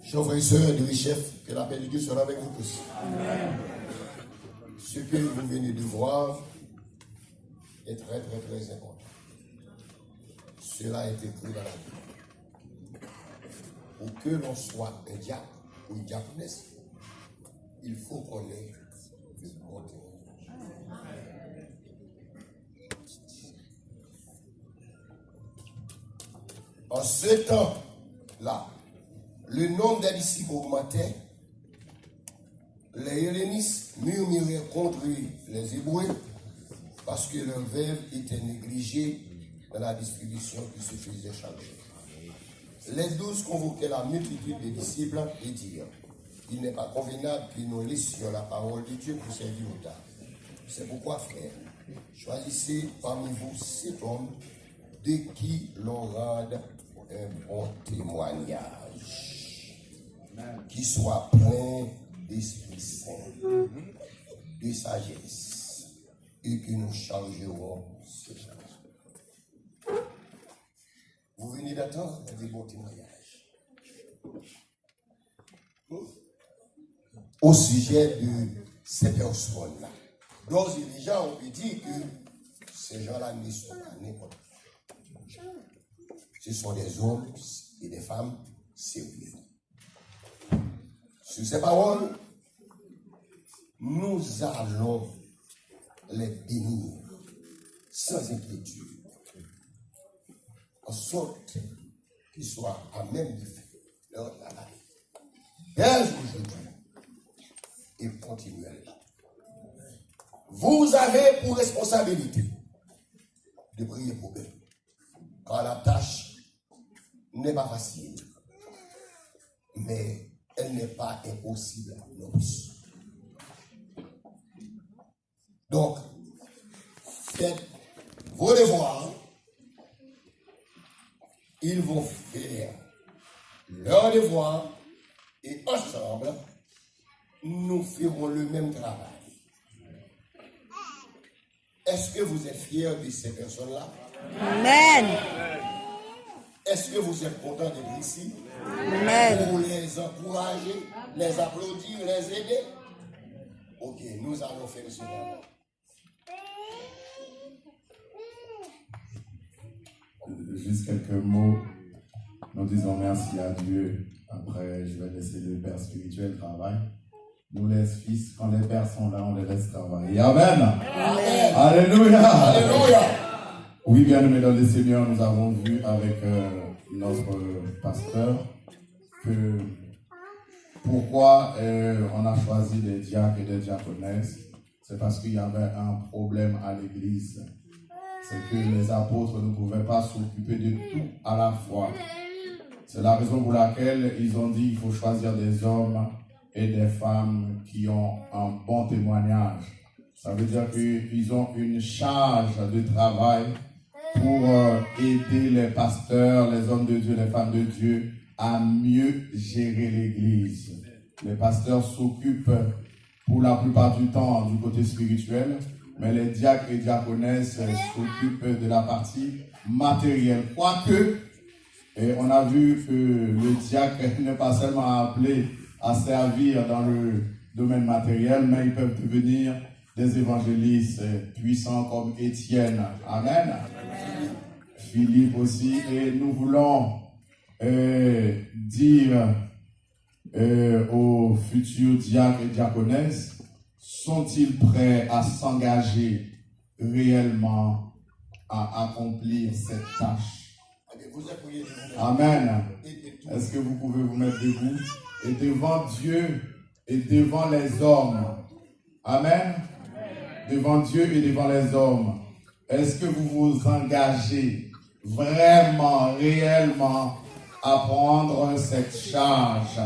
Chers frères et sœurs de chefs, que la paix de Dieu sera avec vous tous. Amen. Ce que vous venez de voir est très important. Cela est écrit dans la Bible. Pour que l'on soit un diacre ou une diaconesse, il faut qu'on ait le bon témoignage. En ce temps-là, le nombre des disciples augmentait. Les hellénistes murmuraient contre les Hébreux parce que leurs veuves étaient négligées dans la distribution qui se faisait chaque jour. Les 12 convoquaient la multitude des disciples et dirent: il n'est pas convenable que nous laissions la parole de Dieu pour servir au tard. C'est pourquoi, frères, choisissez parmi vous 7 hommes de qui l'on rende un bon témoignage, qui soit plein d'Esprit Saint, de sagesse, et que nous chargerons ce charge. Vous venez d'attendre des bons témoignages au sujet de ces personnes-là. D'ores et déjà, on peut dire que ces gens-là ne sont pas n'importe qui. Ce sont des hommes et des femmes sérieux. Sur ces paroles, nous allons les bénir sans inquiétude, en sorte qu'ils soient à même de faire leur travail dès aujourd'hui et continuellement. Vous avez pour responsabilité de prier pour eux, car la tâche n'est pas facile, mais elle n'est pas impossible non plus. Donc, faites vos devoirs, ils vont faire leurs devoirs, et ensemble, nous ferons le même travail. Est-ce que vous êtes fiers de ces personnes-là? Amen. Est-ce que vous êtes contents d'être ici? Amen. Pour les encourager, les applaudir, les aider? Ok, nous allons faire cela. Juste quelques mots. Nous disons merci à Dieu. Après, je vais laisser le Père spirituel travailler. Nous laisse fils, quand les pères sont là, on les laisse travailler. Amen. Amen. Alléluia. Alléluia. Oui, bien aimés dans le Seigneur, nous avons vu avec notre pasteur que pourquoi on a choisi des diacres et des diaconesses. C'est parce qu'il y avait un problème à l'église. C'est que les apôtres ne pouvaient pas s'occuper de tout à la fois. C'est la raison pour laquelle ils ont dit qu'il faut choisir des hommes et des femmes qui ont un bon témoignage. Ça veut dire qu'ils ont une charge de travail pour aider les pasteurs, les hommes de Dieu, les femmes de Dieu à mieux gérer l'église. Les pasteurs s'occupent pour la plupart du temps du côté spirituel, mais les diacres et diaconesses s'occupent de la partie matérielle. Quoique, on a vu que le diacre n'est pas seulement appelé à servir dans le domaine matériel, mais ils peuvent devenir des évangélistes puissants comme Étienne. Amen. Philippe aussi. Et nous voulons dire aux futurs diacres et diaconesses, sont-ils prêts à s'engager réellement à accomplir cette tâche? Amen. Est-ce que vous pouvez vous mettre debout? Et devant Dieu et devant les hommes. Amen. Devant Dieu et devant les hommes. Est-ce que vous vous engagez vraiment, réellement à prendre cette charge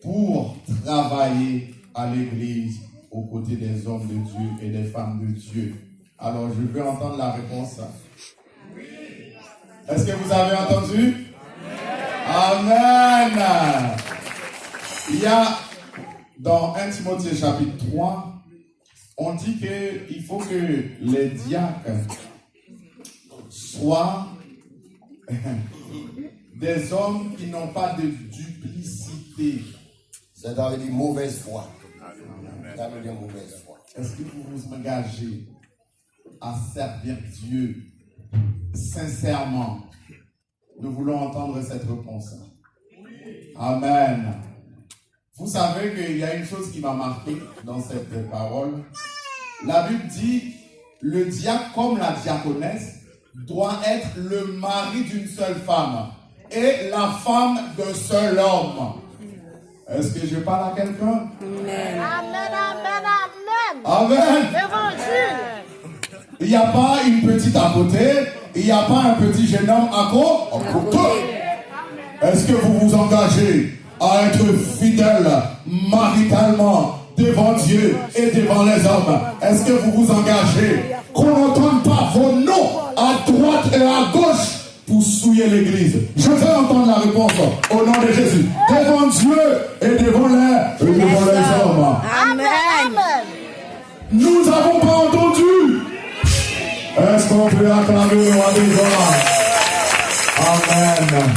pour travailler à l'église aux côtés des hommes de Dieu et des femmes de Dieu? Alors, je veux entendre la réponse. Est-ce que vous avez entendu? Amen. Il y a dans 1 Timothée chapitre 3, on dit qu'il faut que les diacres soient des hommes qui n'ont pas de duplicité. naïveté. C'est dans une mauvaise foi. Dans une mauvaise foi. Est-ce que vous vous engagez à servir Dieu sincèrement? Nous voulons entendre cette réponse. Amen. Vous savez qu'il y a une chose qui m'a marqué dans cette parole. La Bible dit, le diacre comme la diaconesse doit être le mari d'une seule femme et la femme d'un seul homme. Est-ce que je parle à quelqu'un? Amen. Amen, amen, amen. Amen. Évangile. Il n'y a pas une petite à côté, il n'y a pas un petit jeune homme à côté. Est-ce que vous vous engagez à être fidèle maritalement devant Dieu et devant les hommes? Est-ce que vous vous engagez qu'on n'entende pas vos noms à droite et à gauche pour souiller l'église? Je veux entendre la réponse au nom de Jésus. Devant Dieu et devant les hommes. Amen. Nous n'avons pas entendu. Est-ce qu'on peut acclamer le roi des rois? Amen.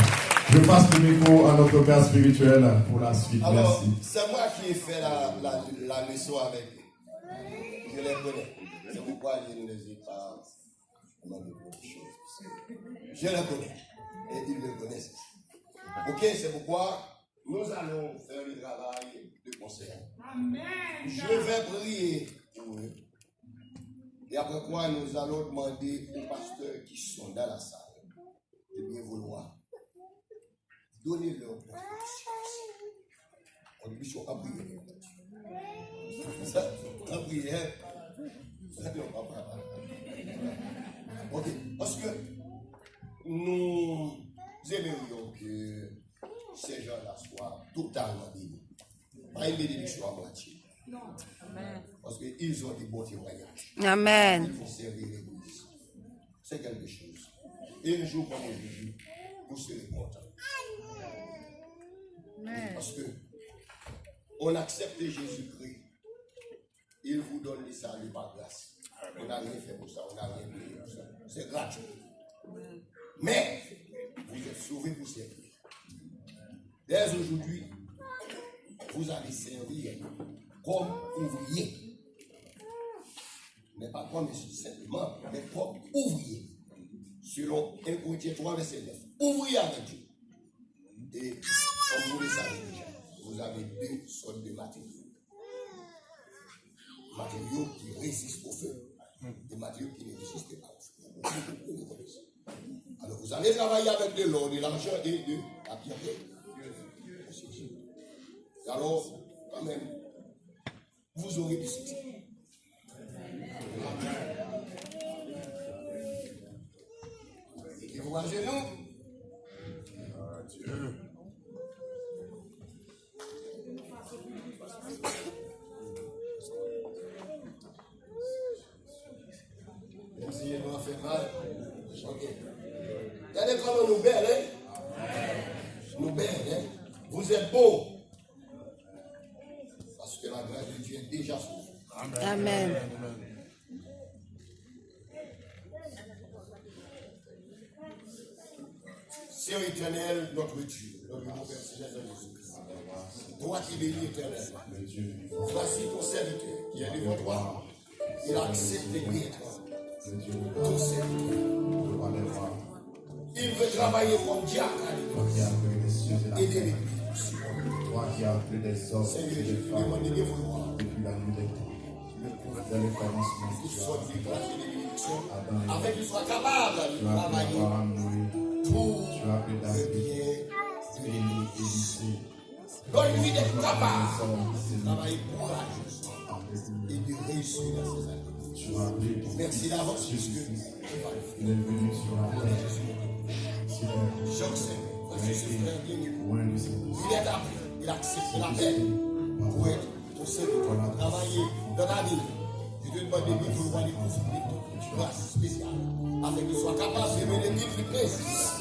Je passe le micro à notre père spirituel pour la suite. Alors, merci. c'est moi qui ai fait la leçon avec eux. Je les connais. C'est pourquoi je ne les ai pas demandé beaucoup de choses. Je les connais. Et ils me connaissent. Ok, c'est pourquoi nous allons faire le travail de concert. Je vais prier pour eux. Et après quoi, nous allons demander aux pasteurs qui sont dans la salle de bien vouloir donner leur contribution à prier. Ça, la prière, ça ne va pas. Ok, parce que nous aimerions que ces gens-là soient totalement bénis. Pas une bénédiction à moitié. Parce qu'ils ont des bons témoignages. Amen. Ils vont servir l'église. C'est quelque chose. Et un jour comme aujourd'hui, vous serez contents. Parce que on accepte Jésus-Christ. Il vous donne le salut par grâce. On n'a rien fait pour ça, on n'a rien payé pour ça. C'est gratuit. Mais vous êtes sauvés pour servir. Dès aujourd'hui, vous allez servir comme ouvrier. Mais pas comme simplement, mais comme ouvrier. Selon 1 Corinthiens 3, verset 9. Ouvrier avec Dieu. Et comme vous le savez déjà, vous avez deux sortes de matériaux. Matériaux qui résistent au feu. Des matériaux qui ne résistent pas au feu. Alors vous allez travailler avec de l'or, de l'argent et de la pierre. Alors, quand même, vous aurez du succès. Et vous à genoux. Dieu. Même si il m'a fait mal. Ok. Regardez comment nous belles, hein? Nous belles, hein? Vous êtes beaux. Parce que la grâce de Dieu est déjà sur vous. Amen. Seigneur éternel, notre Dieu, notre Père céleste Jésus-Christ. Toi qui bénis éternel. Voici ton serviteur qui est devant toi. Il a accepté d'être ton serviteur. Il veut travailler comme diacre à l'église. Aider l'église. Toi qui as appelé des hommes Seigneur, et je des te femmes demande de vouloir. depuis la nuit des temps. Dès le commencement, Qu'il soit de grâce et de bénédiction, Adam et afin qu'il soit capable de tu as appelé travailler Abraham, Noé, pour tu as appelé le David, bien de Élie, l'église. Élisée, Donne-lui d'être capable les hommes, de Seigneur, travailler courageusement et de réussir dans ses années. tu as appelé ton Merci fils d'avance, puisque Jésus-Christ. tu vas le faire. Il est venu sur la terre. Seigneur, J'observe, parce que ce frère bien-aimé, loin de ses il est appelé, il accepte la paix pour être ton serviteur, pour travailler dans ta vie. Je te demande de vouloir les conflits, une grâce spéciale, afin qu'il soit capable de mener l'église précise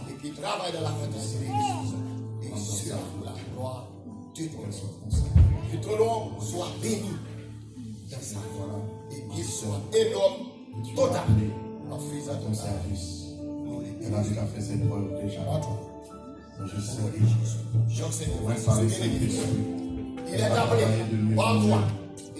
et qu'il travaille dans la fantasie de l'église. Et cela pour la gloire de Dieu. Que ton nom soit béni dans sa vie et qu'il soit énorme, total, en faisant ton ton service. service. Nous les Elle a bénissons. déjà fait ses preuves déjà. À toi. Mais je sais Au nom de Jésus. Je sais que ouais, c'est par le ce que l'Église. Saint-Esprit, Il est appelé par toi.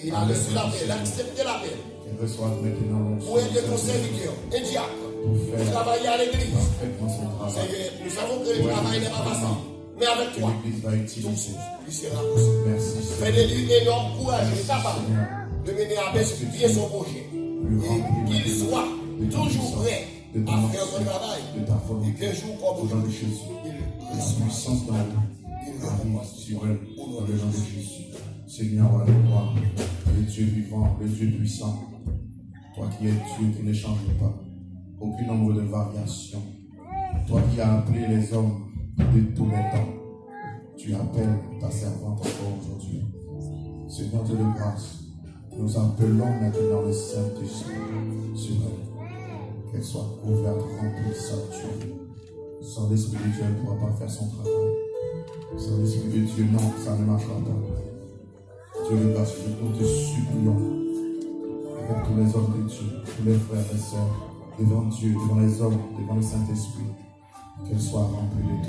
Il a reçu la paix, il a accepté la paix. qu'elle reçoive maintenant Pour aider ton serviteur, un diacre, pour pour faire travailler à l'église. parfaitement son travail. Seigneur, nous savons que le travail n'est pas facile. Mais avec Que toi, l'Église va tout utiliser. lui sera possible. Merci Fais de Seigneur. lui énorme courage et capable Seigneur, de mener à bien son projet. plus rempli Et qu'il soit de ta toujours puissance, prêt de ton à faire son onction, travail. de ta Et volonté. qu'un jour comme Au nom de aujourd'hui, Jésus, il la reçoit. puissance d'en haut Il arrive reçoit. sur elle dans le nom de Jésus. Seigneur, roi de gloire, le Dieu vivant, le Dieu puissant, toi qui es Dieu qui ne change pas, aucun nombre de variations, toi qui as appelé les hommes de tous les temps, tu appelles ta servante encore aujourd'hui. Seigneur Dieu de grâce, nous appelons maintenant le Saint-Esprit sur elle, qu'elle soit couverte, remplie de sanctuaire. Sans l'Esprit de Dieu, elle ne pourra pas faire son travail. Sans l'Esprit de Dieu, non, ça ne marchera pas. Dieu de grâce, nous te supplions, avec tous les hommes de Dieu, tous les frères et sœurs, devant Dieu, devant les hommes, devant le Saint-Esprit, qu'elle soit remplie de